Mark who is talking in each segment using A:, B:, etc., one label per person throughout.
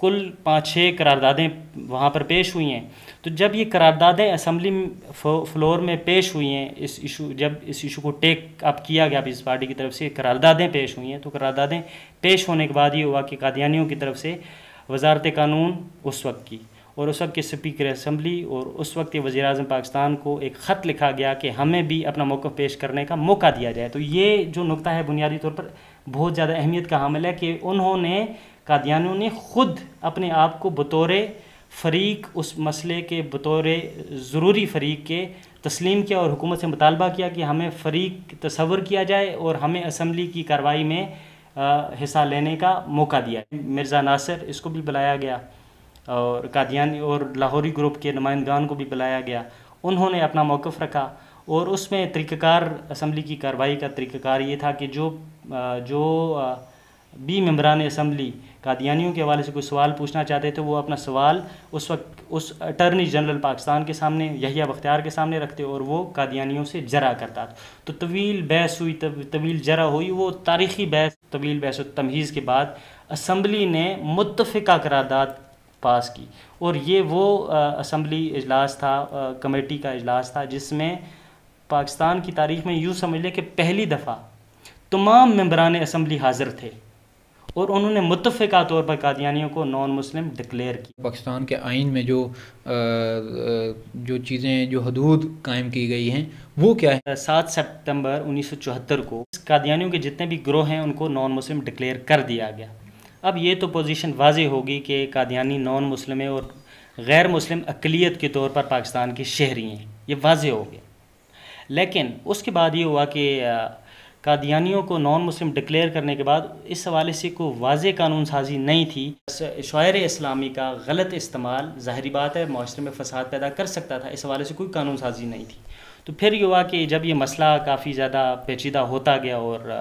A: کل 5-6 قراردادیں وہاں پر پیش ہوئی ہیں. تو جب یہ قراردادیں اسمبلی فلور میں پیش ہوئی ہیں، جب اس ایشو کو ٹیک اپ کیا گیا پیپلز پارٹی کی طرف سے، قراردادیں پیش ہوئی ہیں، تو قراردادیں پیش ہونے کے بعد یہ ہوا کہ قادیانیوں کی طرف سے وزارت قانون اس وقت کی اور اس وقت کے اسپیکر اسمبلی اور اس وقت کے وزیر اعظم پاکستان کو ایک خط لکھا گیا کہ ہمیں بھی اپنا موقف پیش کرنے کا موقع دیا جائے. تو یہ جو نقطہ ہے بنیادی طور پر بہت زیادہ اہمیت کا حامل ہے کہ انہوں نے، قادیانیوں نے خود اپنے آپ کو بطور فریق، اس مسئلے کے بطور ضروری فریق کے تسلیم کیا اور حکومت سے مطالبہ کیا کہ ہمیں فریق تصور کیا جائے اور ہمیں اسمبلی کی کارروائی میں حصہ لینے کا موقع دیا. مرزا ناصر اس کو بھی بلایا گیا اور قادیانی اور لاہوری گروپ کے نمائندگان کو بھی بلایا گیا. انہوں نے اپنا موقف رکھا اور اس میں طریقہ کار، اسمبلی کی کارروائی کا طریقہ کار یہ تھا کہ جو بھی ممبران اسمبلی قادیانیوں کے حوالے سے کوئی سوال پوچھنا چاہتے تھے، وہ اپنا سوال اس وقت اس اٹارنی جنرل پاکستان کے سامنے، یحییٰ بختیار کے سامنے رکھتے اور وہ قادیانیوں سے جرح کرتا. تو طویل بحث ہوئی، طویل جرح ہوئی. وہ تاریخی بحث، طویل بحث و تمہیز کے بعد اسمبلی نے متفقہ قرارداد پاس کی اور یہ وہ اسمبلی اجلاس تھا، کمیٹی کا اجلاس تھا، جس میں پاکستان کی تاریخ میں یوں سمجھ لیں کہ پہلی دفعہ تمام ممبران اسمبلی حاضر تھے اور انہوں نے متفقہ طور پر قادیانیوں کو نان مسلم ڈکلیئر کی.
B: پاکستان کے آئین میں جو چیزیں، جو حدود قائم کی گئی ہیں وہ کیا ہے؟
A: 7 سپتمبر 1974 کو قادیانیوں کے جتنے بھی گروہ ہیں ان کو نان مسلم ڈکلیئر کر دیا گیا. اب یہ تو پوزیشن واضح ہوگی کہ قادیانی نان مسلم اور غیر مسلم اقلیت کے طور پر پاکستان کے شہری ہیں، یہ واضح ہو گیا. لیکن اس کے بعد یہ ہوا کہ قادیانیوں کو نان مسلم ڈکلیئر کرنے کے بعد اس حوالے سے کوئی واضح قانون سازی نہیں تھی. شعائر اسلامی کا غلط استعمال ظاہری بات ہے معاشرے میں فساد پیدا کر سکتا تھا، اس حوالے سے کوئی قانون سازی نہیں تھی. تو پھر یہ ہوا کہ جب یہ مسئلہ کافی زیادہ پیچیدہ ہوتا گیا اور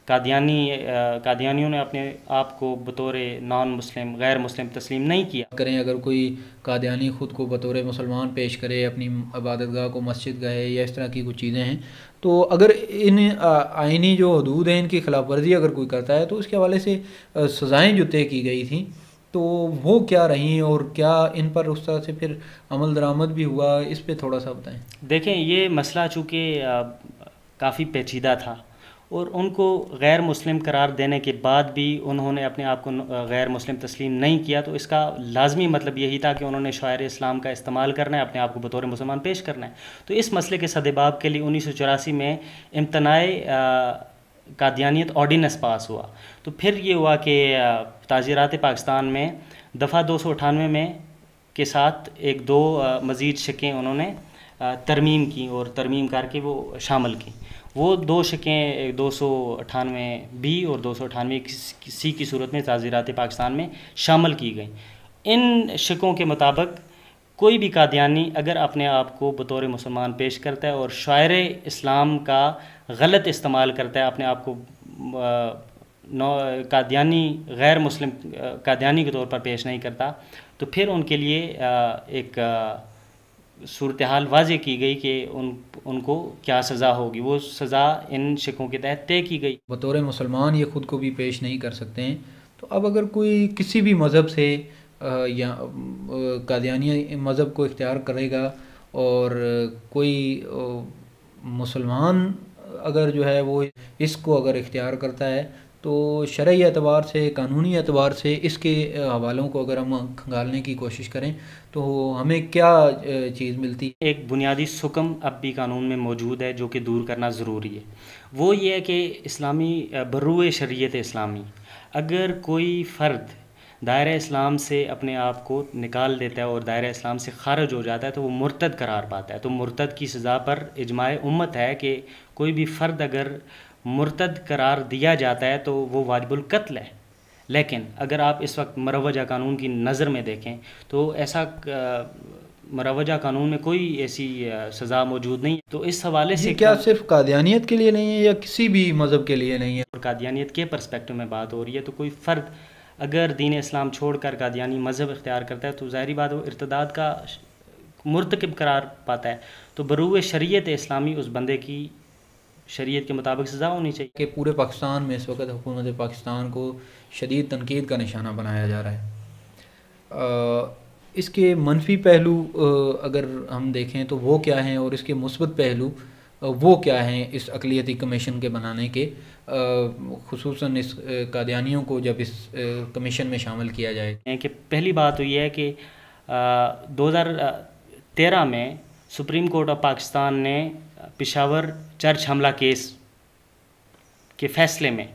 A: قادیانیوں نے اپنے آپ کو بطور نان مسلم، غیر مسلم تسلیم نہیں کیا.
B: اگر کوئی قادیانی خود کو بطور مسلمان پیش کرے، اپنی عبادت گاہ کو مسجد گاہے یا اس طرح کی کچھ چیزیں ہیں، تو اگر ان آئینی جو حدود ہیں ان کی خلاف ورزی اگر کوئی کرتا ہے تو اس کے حوالے سے سزائیں جو طے کی گئی تھیں تو وہ کیا رہیں اور کیا ان پر اس طرح سے پھر عمل درآمد بھی ہوا، اس پہ تھوڑا سا بتائیں.
A: دیکھیں، یہ مسئلہ چونکہ کافی پیچیدہ تھا اور ان کو غیر مسلم قرار دینے کے بعد بھی انہوں نے اپنے آپ کو غیر مسلم تسلیم نہیں کیا، تو اس کا لازمی مطلب یہی تھا کہ انہوں نے شعائر اسلام کا استعمال کرنا ہے، اپنے آپ کو بطور مسلمان پیش کرنا ہے. تو اس مسئلے کے سدباب کے لیے 1984 میں امتناع قادیانیت آرڈیننس پاس ہوا. تو پھر یہ ہوا کہ تعزیرات پاکستان میں دفعہ 298 میں کے ساتھ ایک دو مزید شقیں انہوں نے ترمیم کی اور ترمیم کر کے وہ شامل کی. وہ دو شقیں 298 بی اور 298 سی کی صورت میں تعزیرات پاکستان میں شامل کی گئیں. ان شقوں کے مطابق کوئی بھی قادیانی اگر اپنے آپ کو بطور مسلمان پیش کرتا ہے اور شعائر اسلام کا غلط استعمال کرتا ہے، اپنے آپ کو قادیانی، غیر مسلم قادیانی کے طور پر پیش نہیں کرتا، تو پھر ان کے لیے ایک صورتحال واضح کی گئی کہ ان کو کیا سزا ہوگی. وہ سزا ان شقوں کے تحت طے کی گئی.
B: بطور مسلمان یہ خود کو بھی پیش نہیں کر سکتے ہیں. تو اب اگر کوئی کسی بھی مذہب سے یا قادیانی مذہب کو اختیار کرے گا اور کوئی مسلمان اگر جو ہے وہ اس کو اگر اختیار کرتا ہے تو شرعی اعتبار سے، قانونی اعتبار سے اس کے حوالوں کو اگر ہم کھنگالنے کی کوشش کریں تو ہمیں کیا چیز ملتی ہے؟
A: ایک بنیادی حکم اب بھی قانون میں موجود ہے جو کہ دور کرنا ضروری ہے. وہ یہ ہے کہ اسلامی بروئے شریعت اسلامی اگر کوئی فرد دائرہ اسلام سے اپنے آپ کو نکال دیتا ہے اور دائرہ اسلام سے خارج ہو جاتا ہے تو وہ مرتد قرار پاتا ہے. تو مرتد کی سزا پر اجماع امت ہے کہ کوئی بھی فرد اگر مرتد قرار دیا جاتا ہے تو وہ واجب القتل ہے. لیکن اگر آپ اس وقت مروجہ قانون کی نظر میں دیکھیں تو ایسا مروجہ قانون میں کوئی ایسی سزا موجود نہیں ہے. تو اس حوالے سے
B: کیا صرف قادیانیت کے لیے نہیں ہے یا کسی بھی مذہب کے لیے نہیں ہے؟
A: اور قادیانیت کے پرسپیکٹو میں بات ہو رہی ہے. تو کوئی فرد اگر دین اسلام چھوڑ کر قادیانی مذہب اختیار کرتا ہے تو ظاہری بات وہ ارتداد کا مرتکب قرار پاتا ہے. تو بروئے شریعت اسلامی اس بندے کی شریعت کے مطابق سزا ہونی چاہیے.
B: کہ پورے پاکستان میں اس وقت حکومت پاکستان کو شدید تنقید کا نشانہ بنایا جا رہا ہے. اس کے منفی پہلو اگر ہم دیکھیں تو وہ کیا ہیں، اور اس کے مثبت پہلو وہ کیا ہیں اس اقلیتی کمیشن کے بنانے کے، خصوصاً اس قادیانیوں کو جب اس کمیشن میں شامل کیا جائے؟
A: کہ پہلی بات تو یہ ہے کہ 2013 میں سپریم کورٹ آف پاکستان نے پشاور چرچ حملہ کیس کے فیصلے میں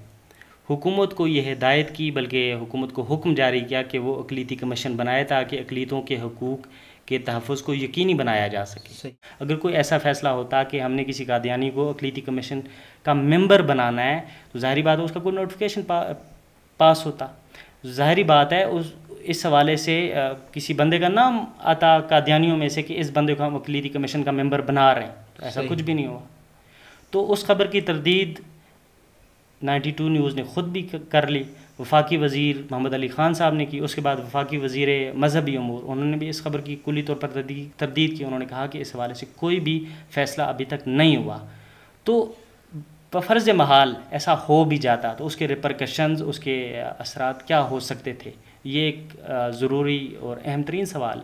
A: حکومت کو یہ ہدایت کی، بلکہ حکومت کو حکم جاری کیا کہ وہ اقلیتی کمیشن بنائے تاکہ اقلیتوں کے حقوق کے تحفظ کو یقینی بنایا جا سکے۔
B: صحیح۔
A: اگر کوئی ایسا فیصلہ ہوتا کہ ہم نے کسی قادیانی کو اقلیتی کمیشن کا ممبر بنانا ہے تو ظاہری بات ہے اس کا کوئی نوٹیفیکیشن پاس ہوتا۔ ظاہری بات ہے اس حوالے سے کسی بندے کا نام آتا قادیانیوں میں سے کہ اس بندے کو ہم اقلیتی کمیشن کا ممبر بنا رہے ہیں، تو ایسا کچھ بھی نہیں ہوا۔ تو اس خبر کی تردید 92 نیوز نے خود بھی کر لی، وفاقی وزیر محمد علی خان صاحب نے کی، اس کے بعد وفاقی وزیر مذہبی امور انہوں نے بھی اس خبر کی کلی طور پر تردید کی۔ انہوں نے کہا کہ اس حوالے سے کوئی بھی فیصلہ ابھی تک نہیں ہوا، تو بفرض محال ایسا ہو بھی جاتا تو اس کے ریپرکشنز، اس کے اثرات کیا ہو سکتے تھے، یہ ایک ضروری اور اہم ترین سوال۔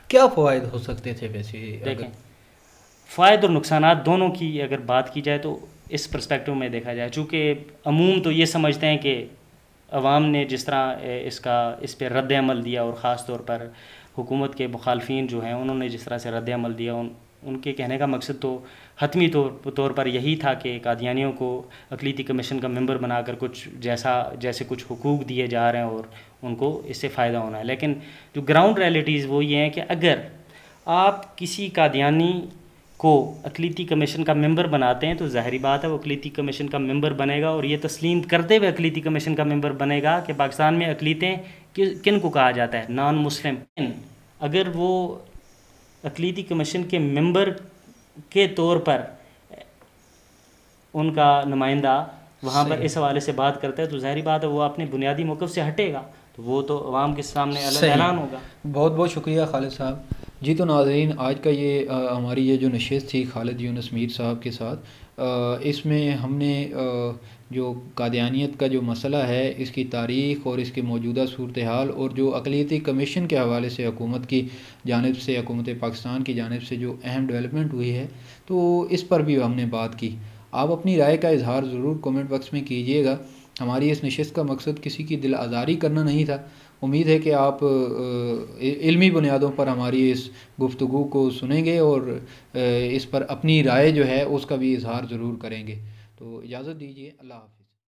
B: کیا فوائد ہو سکتے تھے ویسے؟
A: دیکھیں، فوائد اور نقصانات دونوں کی اگر بات کی جائے تو اس پرسپیکٹو میں دیکھا جائے، چونکہ عموم تو یہ سمجھتے ہیں کہ عوام نے جس طرح اس پہ رد عمل دیا، اور خاص طور پر حکومت کے مخالفین جو ہیں انہوں نے جس طرح سے رد عمل دیا، ان کے کہنے کا مقصد تو حتمی طور پر یہی تھا کہ قادیانیوں کو اقلیتی کمیشن کا ممبر بنا کر جیسے کچھ حقوق دیے جا رہے ہیں اور ان کو اس سے فائدہ ہونا ہے۔ لیکن جو گراؤنڈ ریئلٹیز وہ یہ ہیں کہ اگر آپ کسی قادیانی کو اقلیتی کمیشن کا ممبر بناتے ہیں تو ظاہری بات ہے وہ اقلیتی کمیشن کا ممبر بنے گا، اور یہ تسلیم کرتے ہوئے اقلیتی کمیشن کا ممبر بنے گا کہ پاکستان میں اقلیتیں کن کو کہا جاتا ہے، نان مسلم۔ اگر وہ اقلیتی کمیشن کے ممبر کے طور پر ان کا نمائندہ وہاں پر اس حوالے سے بات کرتا ہے تو ظاہری بات ہے وہ اپنے بنیادی موقف سے ہٹے گا، تو وہ تو عوام کے سامنے اعلان ہوگا۔
B: بہت بہت شکریہ خالد صاحب جی۔ تو ناظرین، آج کا یہ ہماری یہ جو نشست تھی خالد یونس میر صاحب کے ساتھ، اس میں ہم نے جو قادیانیت کا جو مسئلہ ہے اس کی تاریخ اور اس کی موجودہ صورتحال، اور جو اقلیتی کمیشن کے حوالے سے حکومت کی جانب سے، حکومت پاکستان کی جانب سے جو اہم ڈیولپمنٹ ہوئی ہے، تو اس پر بھی ہم نے بات کی۔ آپ اپنی رائے کا اظہار ضرور کومنٹ باکس میں کیجیے گا۔ ہماری اس نشست کا مقصد کسی کی دل آزاری کرنا نہیں تھا۔ امید ہے کہ آپ علمی بنیادوں پر ہماری اس گفتگو کو سنیں گے اور اس پر اپنی رائے جو ہے اس کا بھی اظہار ضرور کریں گے۔ تو اجازت دیجیے، اللہ حافظ۔